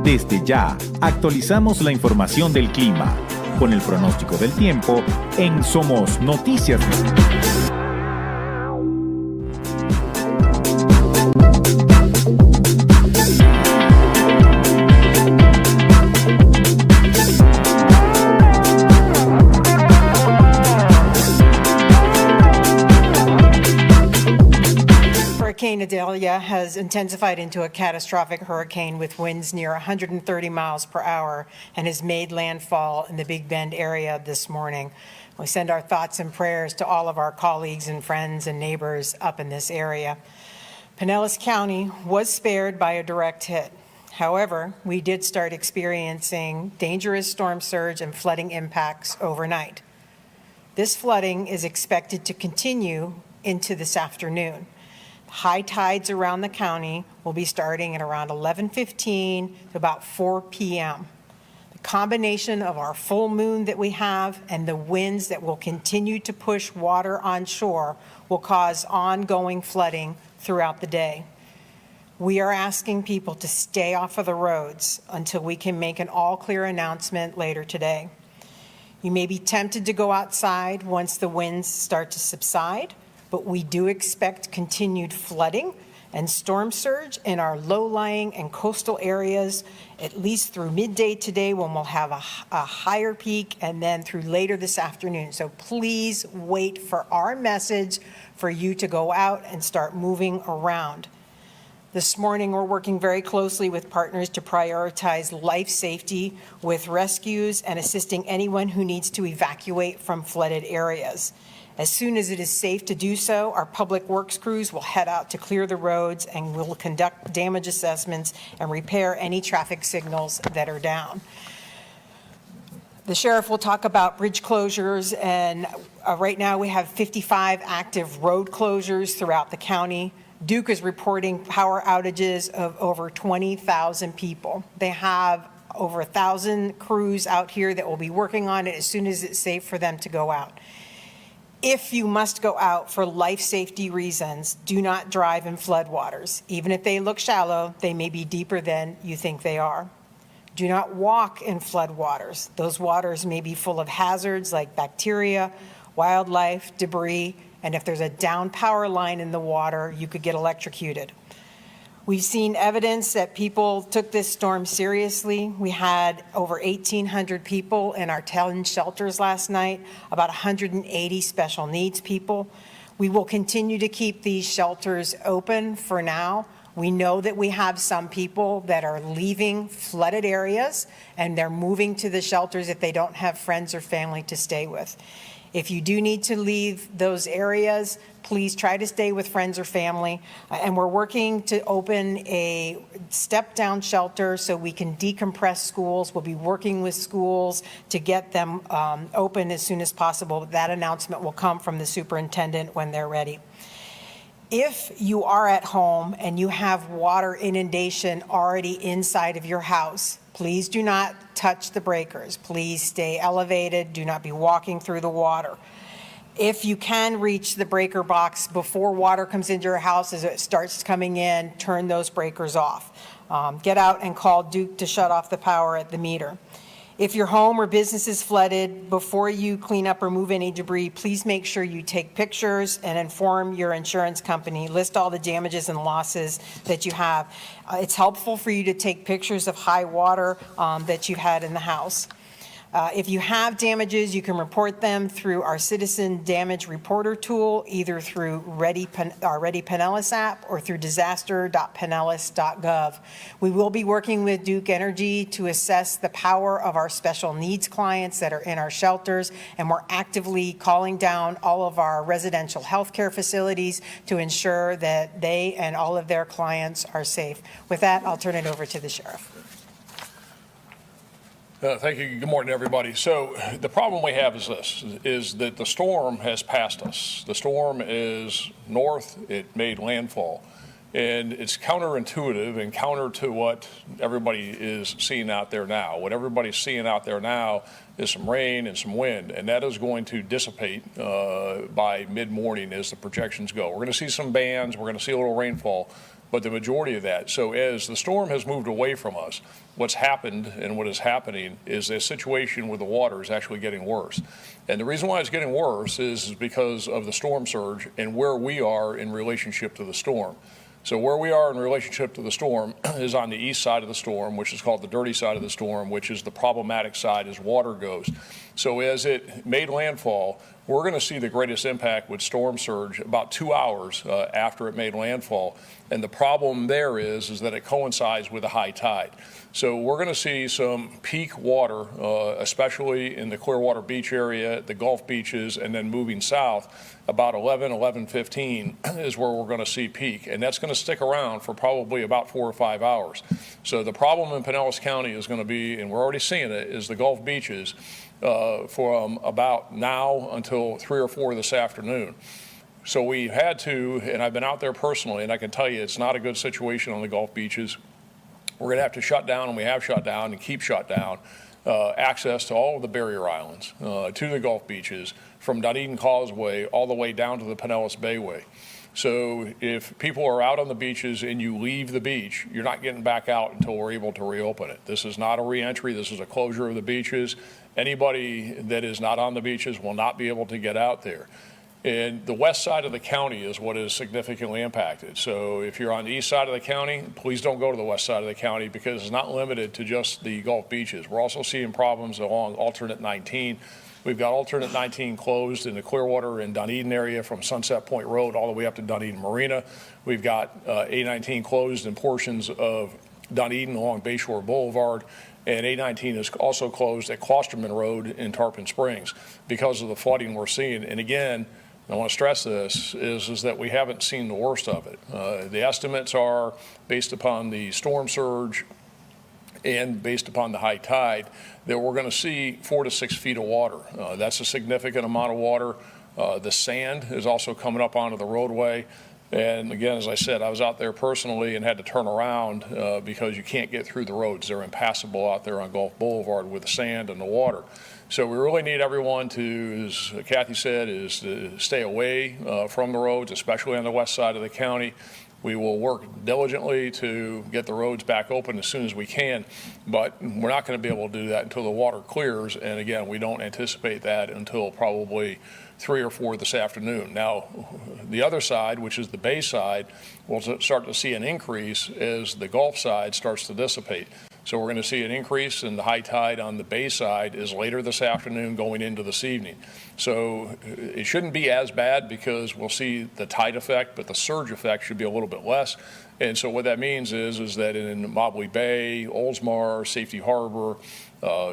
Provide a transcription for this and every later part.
Desde ya, actualizamos la información del clima con el pronóstico del tiempo en Somos Noticias. Hurricane Idalia has intensified into a catastrophic hurricane with winds near 130 miles per hour and has made landfall in the Big Bend area this morning. We send our thoughts and prayers to all of our colleagues and friends and neighbors up in this area. Pinellas County was spared by a direct hit. However, we did start experiencing dangerous storm surge and flooding impacts overnight. This flooding is expected to continue into this afternoon. High tides around the county will be starting at around 11:15 to about 4 p.m. The combination of our full moon that we have and the winds that will continue to push water onshore will cause ongoing flooding throughout the day. We are asking people to stay off of the roads until we can make an all-clear announcement later today. You may be tempted to go outside once the winds start to subside, but we do expect continued flooding and storm surge in our low-lying and coastal areas, at least through midday today when we'll have a higher peak, and then through later this afternoon. So please wait for our message for you to go out and start moving around. This morning, we're working very closely with partners to prioritize life safety with rescues and assisting anyone who needs to evacuate from flooded areas. As soon as it is safe to do so, our public works crews will head out to clear the roads and will conduct damage assessments and repair any traffic signals that are down. The sheriff will talk about bridge closures, and right now we have 55 active road closures throughout the county. Duke is reporting power outages of over 20,000 people. They have over 1,000 crews out here that will be working on it as soon as it's safe for them to go out. If you must go out for life safety reasons, do not drive in floodwaters. Even if they look shallow, they may be deeper than you think they are. Do not walk in floodwaters. Those waters may be full of hazards like bacteria, wildlife, debris, and if there's a down power line in the water, you could get electrocuted. We've seen evidence that people took this storm seriously. We had over 1,800 people in our 10 shelters last night, about 180 special needs people. We will continue to keep these shelters open for now. We know that we have some people that are leaving flooded areas and they're moving to the shelters if they don't have friends or family to stay with. If you do need to leave those areas, please try to stay with friends or family. And we're working to open a step-down shelter so we can decompress schools. We'll be working with schools to get them open as soon as possible. That announcement will come from the superintendent when they're ready. If you are at home and you have water inundation already inside of your house, please do not touch the breakers. Please stay elevated. Do not be walking through the water. If you can reach the breaker box before water comes into your house as it starts coming in, turn those breakers off. Get out and call Duke to shut off the power at the meter. If your home or business is flooded, before you clean up or move any debris, please make sure you take pictures and inform your insurance company. List all the damages and losses that you have. It's helpful for you to take pictures of high water that you had in the house. If you have damages, you can report them through our Citizen Damage Reporter tool, either through our Ready Pinellas app or through disaster.pinellas.gov. We will be working with Duke Energy to assess the power of our special needs clients that are in our shelters, and we're actively calling down all of our residential health care facilities to ensure that they and all of their clients are safe. With that, I'll turn it over to the sheriff. Thank you. Good morning, everybody. So the problem we have is this, is that the storm has passed us. The storm is north. It made landfall. And it's counterintuitive and counter to what everybody is seeing out there now. What everybody's seeing out there now is some rain and some wind, and that is going to dissipate by mid-morning as the projections go. We're going to see some bands. We're going to see a little rainfall. but the majority of that. So as the storm has moved away from us, what's happened and what is happening is the situation with the water is actually getting worse. And the reason why it's getting worse is because of the storm surge and where we are in relationship to the storm. So where we are in relationship to the storm is on the east side of the storm, which is called the dirty side of the storm, which is the problematic side as water goes. So as it made landfall, we're going to see the greatest impact with storm surge about 2 hours after it made landfall. And the problem there is that it coincides with a high tide. So we're going to see some peak water, especially in the Clearwater Beach area, the Gulf beaches, and then moving south. About 11:15 is where we're going to see peak, and that's going to stick around for probably about 4 or 5 hours. So the problem in Pinellas County is going to be, and we're already seeing it, is the Gulf beaches from about now until 3 or 4 this afternoon. So we had to, and I've been out there personally, and I can tell you it's not a good situation on the Gulf beaches. We're going to have to shut down, and we have shut down and keep shut down, access to all of the barrier islands, to the Gulf beaches, from Dunedin Causeway all the way down to the Pinellas Bayway. So if people are out on the beaches and you leave the beach, you're not getting back out until we're able to reopen it. This is not a reentry. This is a closure of the beaches. Anybody that is not on the beaches will not be able to get out there. And the west side of the county is what is significantly impacted. So if you're on the east side of the county, please don't go to the west side of the county because it's not limited to just the Gulf beaches. We're also seeing problems along alternate 19. We've got alternate 19 closed in the Clearwater and Dunedin area from Sunset Point Road all the way up to Dunedin Marina. We've got A19 closed in portions of Dunedin along Bayshore Boulevard. And A19 is also closed at Klosterman Road in Tarpon Springs because of the flooding we're seeing. And again, I want to stress this, is that we haven't seen the worst of it. The estimates are based upon the storm surge and based upon the high tide that we're going to see 4 to 6 feet of water. That's a significant amount of water. The sand is also coming up onto the roadway. And again, as I said, I was out there personally and had to turn around because you can't get through the roads. They're impassable out there on Gulf Boulevard with the sand and the water. So we really need everyone to, as Kathy said, is to stay away from the roads, especially on the west side of the county. We will work diligently to get the roads back open as soon as we can, but we're not going to be able to do that until the water clears. And again, we don't anticipate that until probably 3 or 4 this afternoon. Now, the other side, which is the bay side, we'll start to see an increase as the Gulf side starts to dissipate. So we're going to see an increase in the high tide on the bay side is later this afternoon going into this evening. So it shouldn't be as bad because we'll see the tide effect, but the surge effect should be a little bit less. And so what that means is that in Mobley Bay, Oldsmar, Safety Harbor,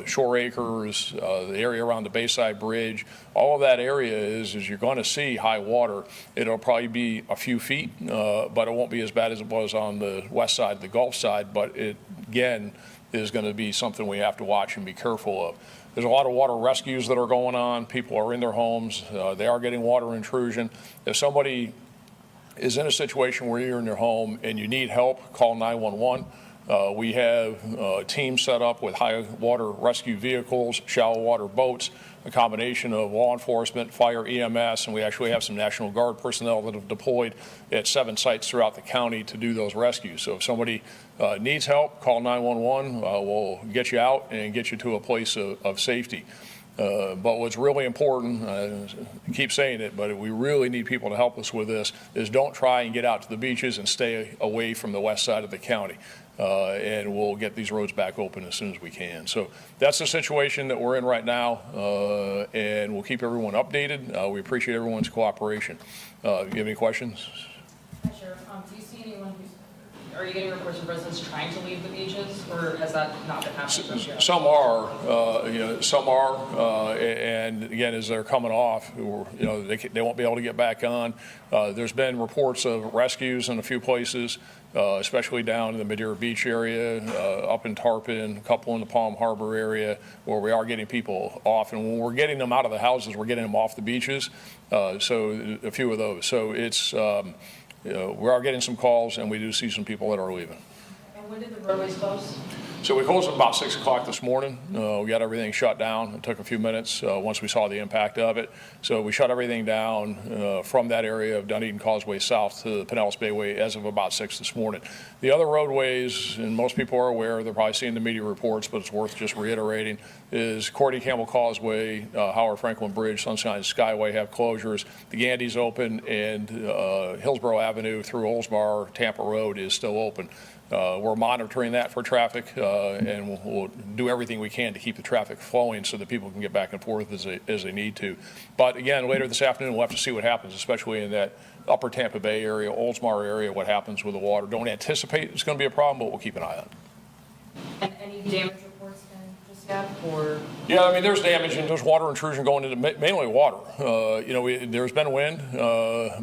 Shore Acres, the area around the Bayside Bridge, all of that area is you're going to see high water. It'll probably be a few feet, but it won't be as bad as it was on the west side, the Gulf side, but it, again, is going to be something we have to watch and be careful of. There's a lot of water rescues that are going on. People are in their homes. They are getting water intrusion. If somebody is in a situation where you're in your home and you need help, call 911. We have teams set up with high water rescue vehicles, shallow water boats, a combination of law enforcement, fire, EMS, and we actually have some National Guard personnel that have deployed at 7 sites throughout the county to do those rescues. So if somebody needs help, call 911. We'll get you out and get you to a place of safety. But what's really important, I keep saying it, but we really need people to help us with this, is don't try and get out to the beaches and stay away from the west side of the county. And we'll get these roads back open as soon as we can. So that's the situation that we're in right now, and we'll keep everyone updated. We appreciate everyone's cooperation. Do you have any questions? Sure. Do you see anyone are you getting reports from residents trying to leave the beaches, or has that not been happening? Some are, some are, and again, as they're coming off, they won't be able to get back on. There's been reports of rescues in a few places, especially down in the Madeira Beach area, up in Tarpon, a couple in the Palm Harbor area, where we are getting people off. And when we're getting them out of the houses, we're getting them off the beaches. So a few of those. So it's. We are getting some calls, and we do see some people that are leaving. And when did the roadways close? So we closed at about 6 o'clock this morning. We got everything shut down. It took a few minutes once we saw the impact of it. So we shut everything down from that area of Dunedin Causeway south to the Pinellas Bayway as of about 6 this morning. The other roadways, and most people are aware, they're probably seeing the media reports, but it's worth just reiterating, is Courtney Campbell Causeway, Howard Franklin Bridge, Sunshine Skyway have closures. The Gandy's open, and Hillsborough Avenue through Oldsmar, Tampa Road is still open. We're monitoring that for traffic, and we'll do everything we can to keep the traffic flowing so that people can get back and forth as they need to. But again, later this afternoon, we'll have to see what happens, especially in that upper Tampa Bay area, Oldsmar area, what happens with the water. Don't anticipate it's going to be a problem, but we'll keep an eye on it. And any damage reports been just yet, or? Yeah, I mean, there's damage and there's water intrusion going into mainly water. There's been wind,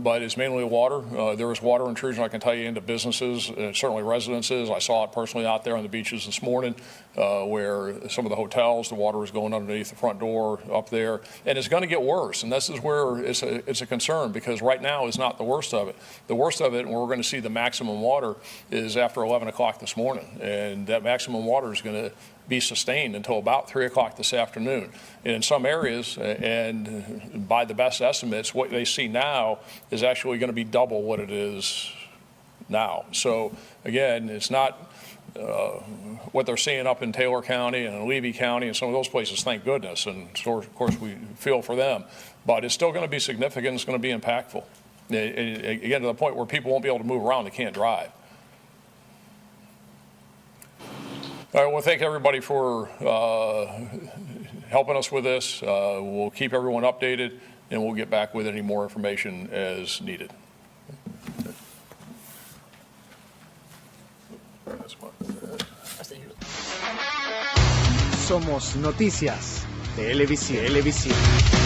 but it's mainly water. There was water intrusion, I can tell you, into businesses, certainly residences. I saw it personally out there on the beaches this morning, where some of the hotels, the water was going underneath the front door up there, and it's going to get worse. And this is where it's a concern, because right now is not the worst of it. The worst of it, and where we're going to see the maximum water, is after 11 o'clock this morning, and that maximum water is going to be sustained until about 3 o'clock this afternoon. And in some areas, and by the best estimates, what they see now is actually going to be double what it is now. So again, it's not what they're seeing up in Taylor County and Levy County and some of those places, thank goodness, and of course we feel for them, but it's still going to be significant, it's going to be impactful. Again, to the point where people won't be able to move around, they can't drive. All right, well, thank everybody for helping us with this. We'll keep everyone updated, and we'll get back with any more information as needed. Somos Noticias, televisión.